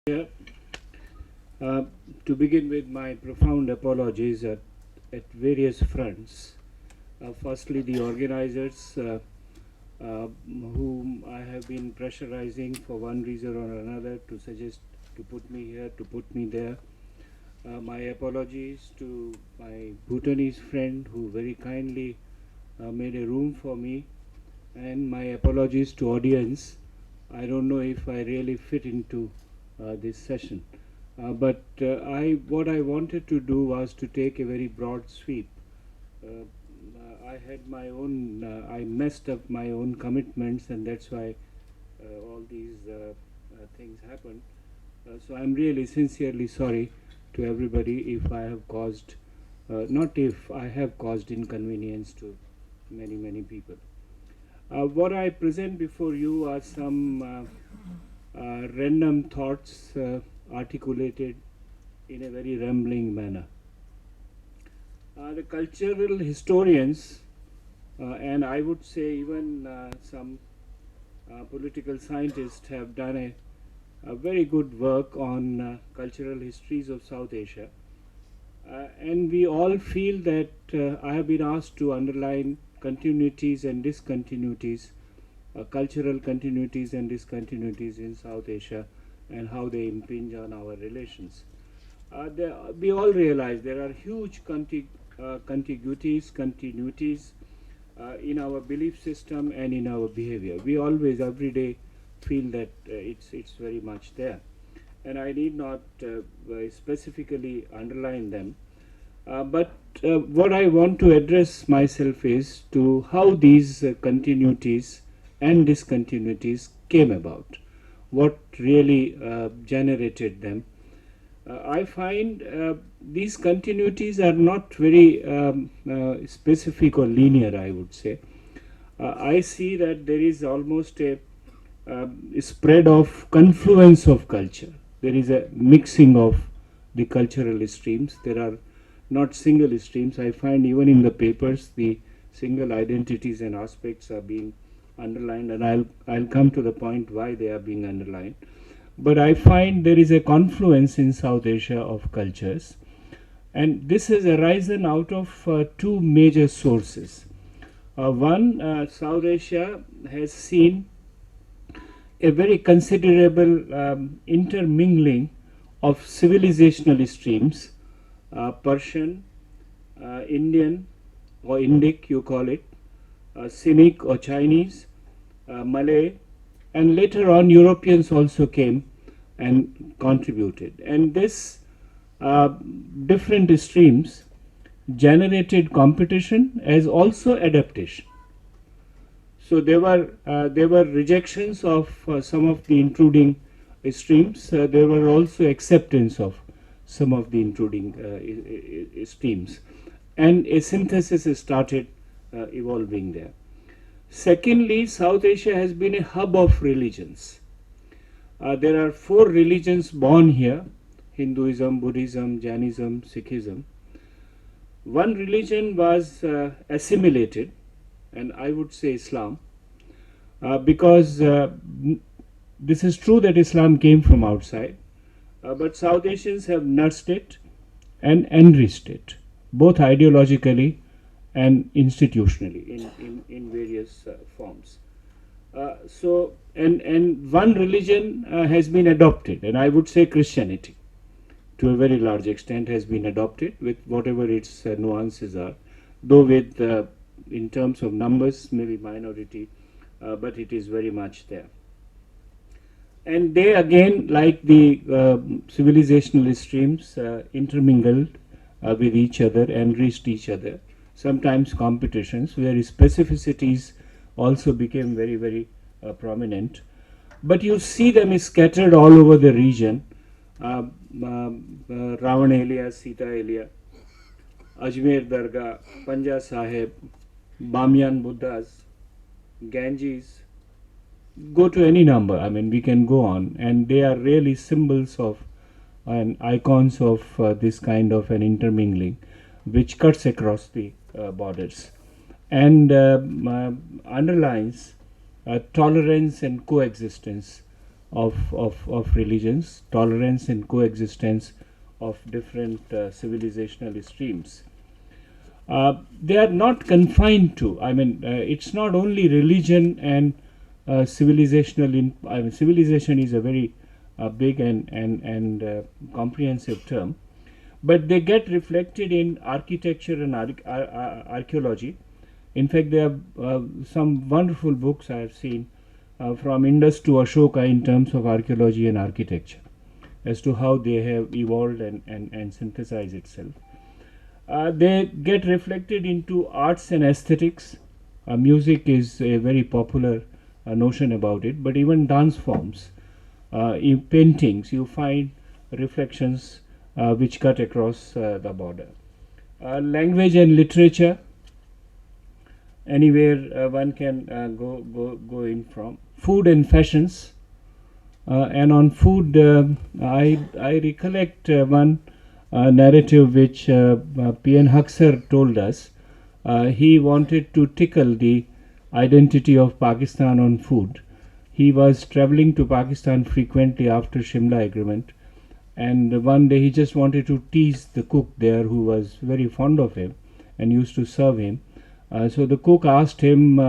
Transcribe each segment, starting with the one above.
Yeah. Uh, to begin with, my profound apologies at various fronts. Firstly, the organizers, whom I have been pressurizing for one reason or another to suggest to put me here, to put me there. My apologies to my Bhutanese friend who very kindly made a room for me, and my apologies to audience. I don't know if I really fit into this session. But what I wanted to do was to take a very broad sweep. I had my own, I messed up my own commitments, and that's why all these things happened. So I'm really sincerely sorry to everybody if I have caused, not if I have caused inconvenience to many people. What I present before you are some random thoughts articulated in a very rambling manner. The cultural historians, and I would say even some political scientists, have done a very good work on cultural histories of South Asia. And we all feel that I have been asked to underline continuities and discontinuities, cultural continuities and discontinuities in South Asia, and how they impinge on our relations. We all realize there are huge contiguities, continuities in our belief system and in our behavior. We always, every day, feel that it's very much there. And I need not specifically underline them. But what I want to address myself is to how these continuities and discontinuities came about, what really generated them. I find these continuities are not very specific or linear, I would say. I see that there is almost a spread of confluence of culture. There is a mixing of the cultural streams. There are not single streams. I find even in the papers the single identities and aspects are being underlined, and I'll come to the point why they are being underlined. But I find there is a confluence in South Asia of cultures, and this has arisen out of two major sources. One, South Asia has seen a very considerable intermingling of civilizational streams, Persian, Indian, or Indic, you call it, Sinic or Chinese, Malay, and later on Europeans also came and contributed. And this different streams generated competition as also adaptation. So there were rejections of some of the intruding streams. There were also acceptance of some of the intruding streams, and a synthesis started evolving there. Secondly, South Asia has been a hub of religions. There are four religions born here: Hinduism, Buddhism, Jainism, Sikhism. One religion was assimilated, and I would say Islam, because this is true that Islam came from outside, but South Asians have nursed it and enriched it, both ideologically and institutionally in various forms. And one religion has been adopted, and I would say Christianity, to a very large extent, has been adopted with whatever its nuances are, though with in terms of numbers maybe minority, but it is very much there. And they again, like the civilizational streams, intermingled with each other, enriched each other, sometimes competitions where specificities also became very prominent. But you see them scattered all over the region. Ravan area, Sita area, Ajmer Dargah, Panja Sahib, Bamyan Buddhas, Ganges. Go to any number, I mean, we can go on, and they are really symbols of and icons of this kind of an intermingling which cuts across the borders and underlines tolerance and coexistence of religions, tolerance and coexistence of different civilizational streams. They are not confined to, it's not only religion and civilization is a very big and comprehensive term, but they get reflected in architecture and archaeology. In fact, there are some wonderful books I have seen from Indus to Ashoka in terms of archaeology and architecture, as to how they have evolved and synthesized itself. They get reflected into arts and aesthetics. Music is a very popular notion about it, but even dance forms, in paintings, you find reflections which cut across the border. Language and literature, anywhere one can go in from. Food and fashions, and on food, I recollect one narrative which P.N. Huxer told us. He wanted to tickle the identity of Pakistan on food. He was traveling to Pakistan frequently after Shimla Agreement, and one day he just wanted to tease the cook there, who was very fond of him and used to serve him. So the cook asked him,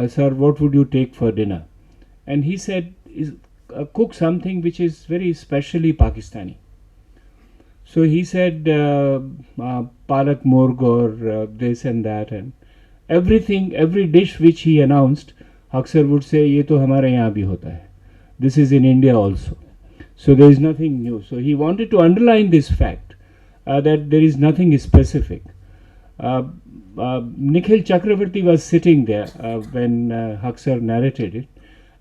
"Sir, what would you take for dinner?" And he said, "Cook something which is very specially Pakistani." So he said, "Palak morg or this and that," and everything, every dish which he announced, Huxer would say, "Ye to hamare yahan bhi hota hai. This is in India also." So there is nothing new. So he wanted to underline this fact that there is nothing specific. Nikhil Chakravarti was sitting there when Huxer narrated it,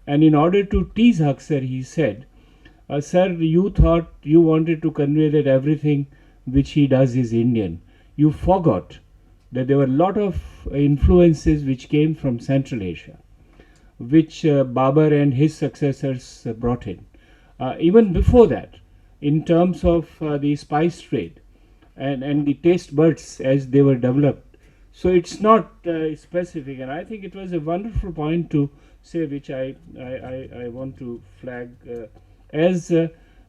and in order to tease Huxer, he said, "Sir, you thought you wanted to convey that everything which he does is Indian. You forgot that there were a lot of influences which came from Central Asia, which Babur and his successors brought in. Even before that, in terms of the spice trade and the taste buds as they were developed. So it's not specific, and I think it was a wonderful point to say, which I want to flag, as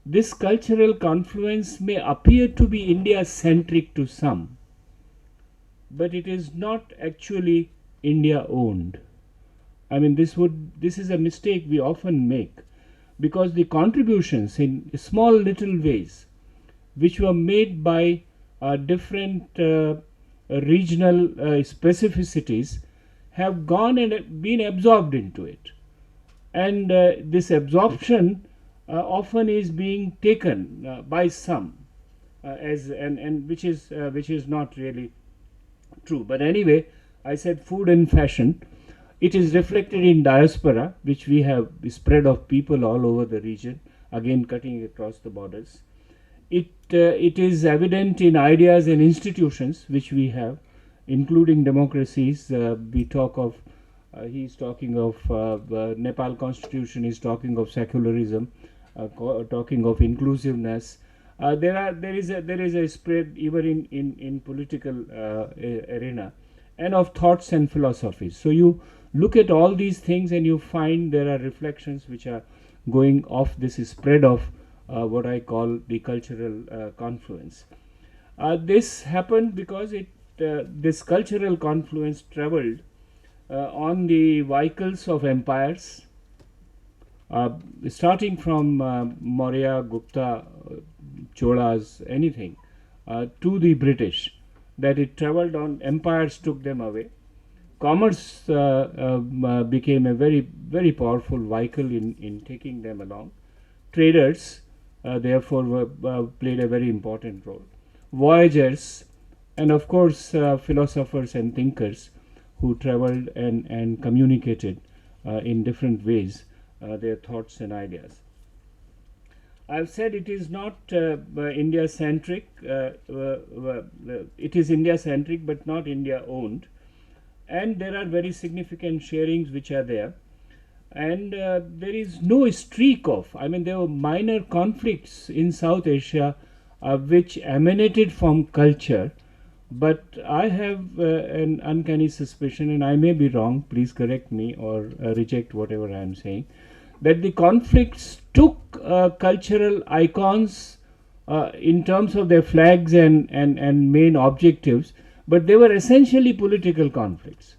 this cultural confluence may appear to be India-centric to some, but it is not actually India-owned. This is a mistake we often make, because the contributions in small little ways which were made by different regional specificities have gone and been absorbed into it, and this absorption often is being taken by some as and which is not really true. But anyway, I said food and fashion. It is reflected in diaspora, which we have spread of people all over the region, again cutting across the borders. It is evident in ideas and institutions which we have, including democracies. We talk of, he's talking of Nepal Constitution, he's talking of secularism, talking of inclusiveness. There is a spread even in political arena, and of thoughts and philosophies. So you look at all these things and you find there are reflections which are going off this spread of what I call the cultural confluence. This happened because this cultural confluence traveled on the vehicles of empires, starting from Maurya, Gupta, Cholas, anything, to the British, that it traveled on. Empires took them away. Commerce became a very, very powerful vehicle in taking them along. Traders, therefore, played a very important role. Voyagers, and of course, philosophers and thinkers who traveled and communicated in different ways their thoughts and ideas. I've said it is not India-centric. It is India-centric, but not India-owned. And there are very significant sharings which are there. And there is no streak of, there were minor conflicts in South Asia which emanated from culture. But I have an uncanny suspicion, and I may be wrong, please correct me or reject whatever I am saying, that the conflicts took cultural icons in terms of their flags and main objectives, but they were essentially political conflicts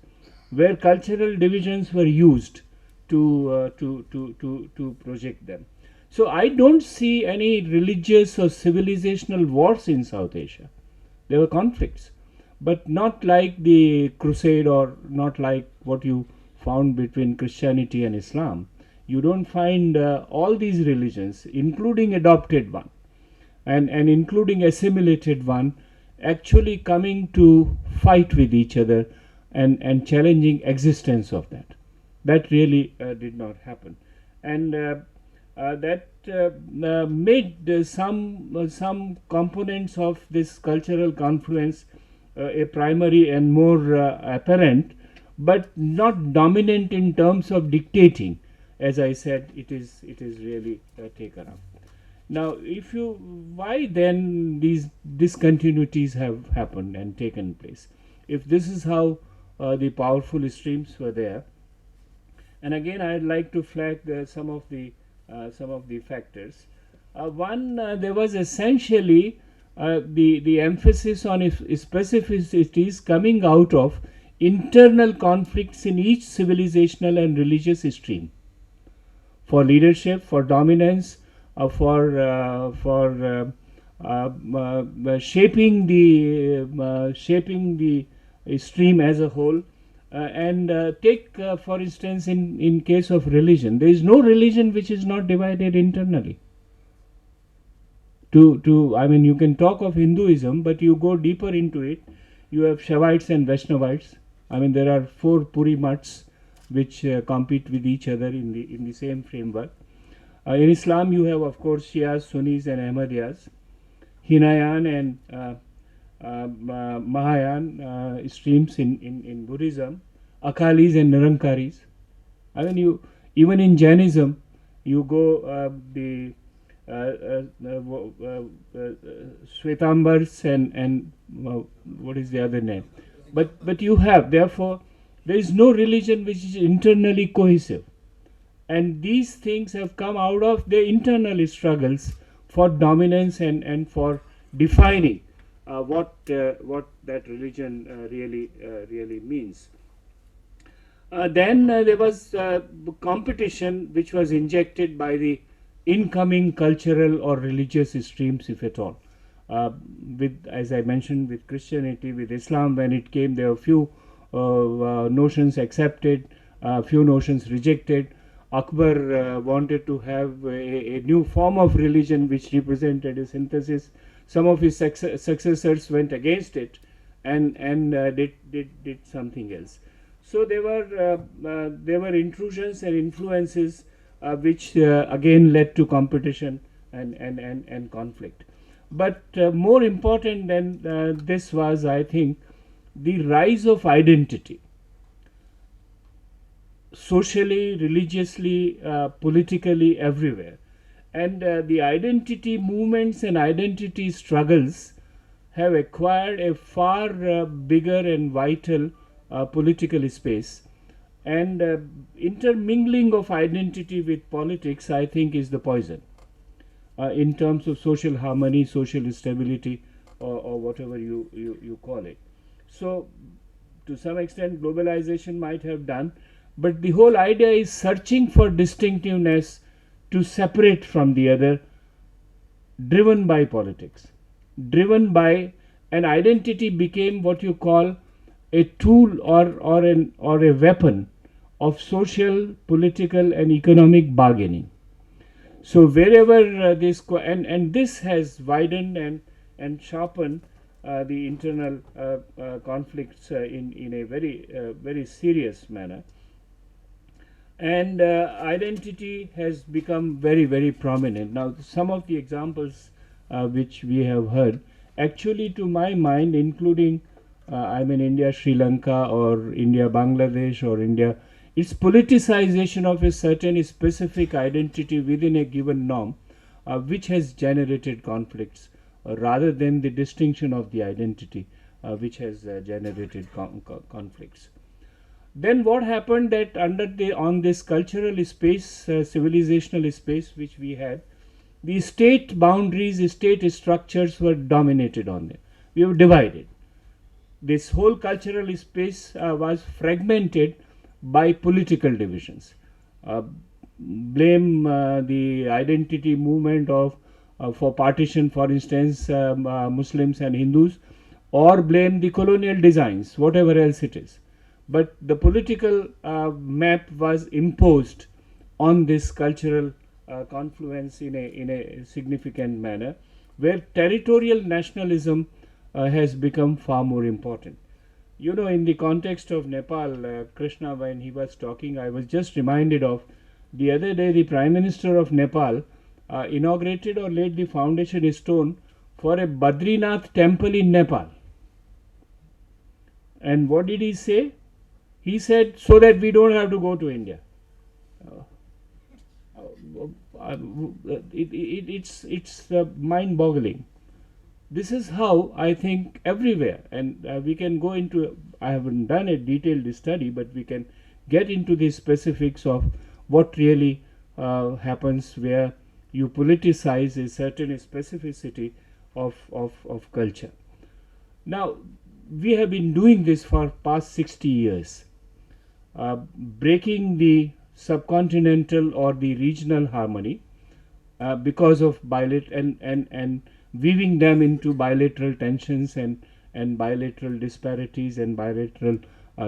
where cultural divisions were used to project them. So I don't see any religious or civilizational wars in South Asia. There were conflicts, but not like the crusade or not like what you found between Christianity and Islam. You don't find all these religions, including adopted one and including assimilated one, actually coming to fight with each other and challenging existence of that. That really did not happen. And that made some components of this cultural confluence a primary and more apparent, but not dominant in terms of dictating. As I said, it is really taken up. Now, if you, why then these discontinuities have happened and taken place? If this is how the powerful streams were there, and again, I'd like to flag some of the factors. One, there was essentially the emphasis on specificities coming out of internal conflicts in each civilizational and religious stream, for leadership, for dominance, for shaping the stream as a whole. And take, for instance, in case of religion, there is no religion which is not divided internally. I mean, you can talk of Hinduism, but you go deeper into it, you have Shaivites and Vaishnavites. I mean, there are 4 Puri mats which compete with each other in the same framework. In Islam, you have, of course, Shias, Sunnis, and Ahmadiyas, Hinayan and Mahayan streams in Buddhism, Akalis and Nirankaris. I mean, even in Jainism, you go the Svetambars and what is the other name? But you have, therefore, there is no religion which is internally cohesive. And these things have come out of the internal struggles for dominance and for defining what that religion really means. Then there was competition which was injected by the incoming cultural or religious streams, if at all. With, as I mentioned, with Christianity, with Islam, when it came, there were few notions accepted, few notions rejected. Akbar wanted to have a new form of religion which represented a synthesis. Some of his successors went against it and did something else. So there were intrusions and influences which again led to competition and conflict. But more important than this was, I think, the rise of identity, socially, religiously, politically, everywhere. And the identity movements and identity struggles have acquired a far bigger and vital political space. And intermingling of identity with politics, I think, is the poison in terms of social harmony, social stability, or whatever you call it. So, to some extent, globalization might have done, but the whole idea is searching for distinctiveness to separate from the other, driven by politics, driven by an identity became what you call a tool or a weapon of social, political, and economic bargaining. So wherever this has widened and sharpened the internal conflicts in a very serious manner. And identity has become very prominent. Now, some of the examples which we have heard, actually, to my mind, including India, Sri Lanka, or India, Bangladesh, or India, it's politicization of a certain specific identity within a given norm, which has generated conflicts, rather than the distinction of the identity, which has generated conflicts. Then what happened that on this cultural space, civilizational space which we had, the state boundaries, state structures were dominated on them. We were divided. This whole cultural space was fragmented by political divisions. Uh, Blame the identity movement of for partition, for instance, Muslims and Hindus, or blame the colonial designs, whatever else it is. But the political map was imposed on this cultural confluence in a significant manner, where territorial nationalism has become far more important. You know, in the context of Nepal, Krishna, when he was talking, I was just reminded of the other day the Prime Minister of Nepal inaugurated or laid the foundation stone for a Badrinath temple in Nepal. And what did he say? He said, so that we don't have to go to India. It's mind-boggling. This is how I think everywhere, and we can go into, I haven't done a detailed study, but we can get into the specifics of what really happens where you politicize a certain specificity of culture. Now, we have been doing this for past 60 years, breaking the subcontinental or the regional harmony because of and weaving them into bilateral tensions and bilateral disparities and bilateral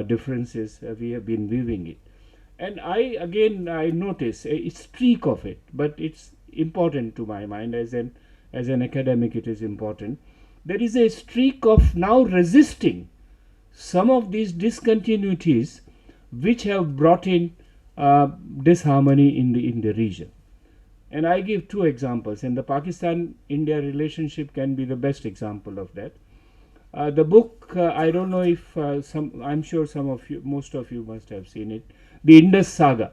differences. We have been weaving it. And I notice a streak of it, but it's important to my mind as an academic. It is important. There is a streak of now resisting some of these discontinuities, which have brought in disharmony in the region. And I give two examples, and the Pakistan-India relationship can be the best example of that. The book, I don't know if I'm sure most of you must have seen it, The Indus Saga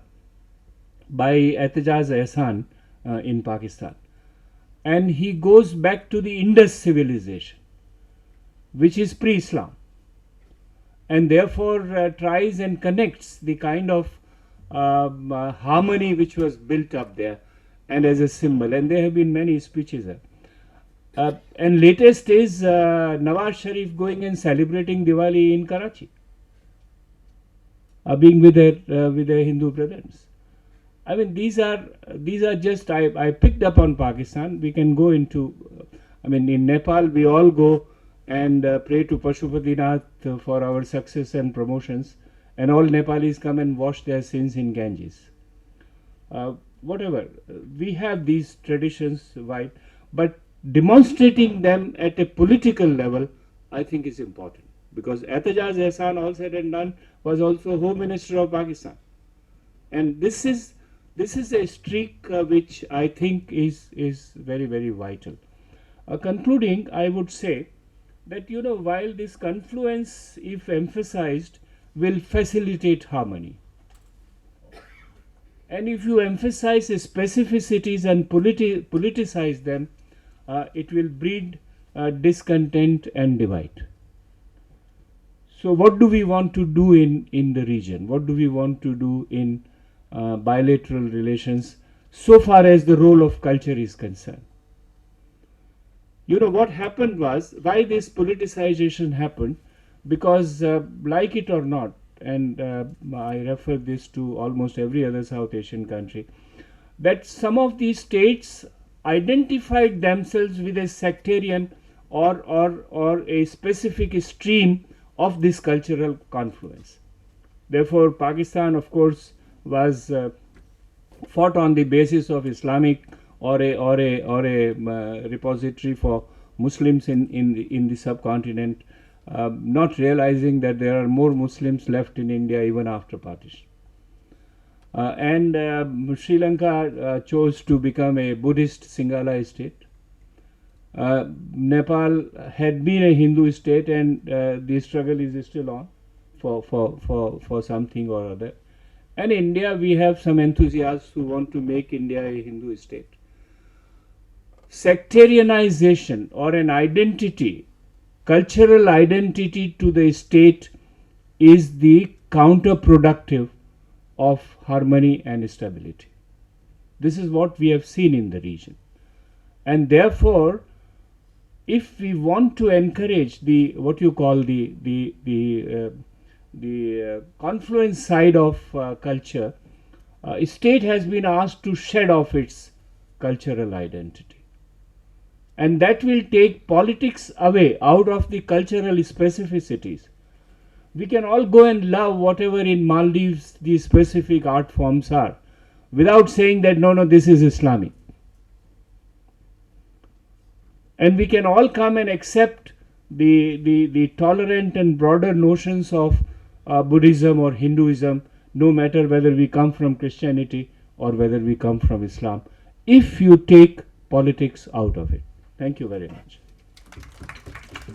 by Atajaz Ehsan in Pakistan. And he goes back to the Indus civilization, which is pre-Islam, and therefore tries and connects the kind of harmony which was built up there and as a symbol. And there have been many speeches there. And latest is Nawaz Sharif going and celebrating Diwali in Karachi, being with their Hindu brethren. I mean, these are just, I picked up on Pakistan. We can go into, in Nepal we all go and pray to Pashupatinath for our success and promotions, and all Nepalis come and wash their sins in Ganges. Whatever, we have these traditions, right? But demonstrating them at a political level, I think is important, because Atajaz Ehsan, all said and done, was also Home Minister of Pakistan, and this is a streak which I think is very, very vital. Concluding, I would say that, while this confluence, if emphasized, will facilitate harmony, and if you emphasize specificities and politicize them, it will breed discontent and divide. So what do we want to do in the region? What do we want to do in bilateral relations so far as the role of culture is concerned? What happened was, why this politicization happened, because like it or not, and I refer this to almost every other South Asian country, that some of these states identified themselves with a sectarian or a specific stream of this cultural confluence. Therefore, Pakistan, of course, was fought on the basis of Islamic or a repository for Muslims in the subcontinent, not realizing that there are more Muslims left in India even after partition. And Sri Lanka chose to become a Buddhist Sinhala state. Nepal had been a Hindu state, and the struggle is still on for something or other. And India, we have some enthusiasts who want to make India a Hindu state. Sectarianization or an identity, cultural identity to the state, is the counterproductive of harmony and stability. This is what we have seen in the region. And therefore, if we want to encourage the what you call the confluence side of culture, state has been asked to shed off its cultural identity, and that will take politics away out of the cultural specificities. We can all go and love whatever in Maldives the specific art forms are, without saying that no, this is Islamic. And we can all come and accept the tolerant and broader notions of Buddhism or Hinduism, no matter whether we come from Christianity or whether we come from Islam, if you take politics out of it. Thank you very much.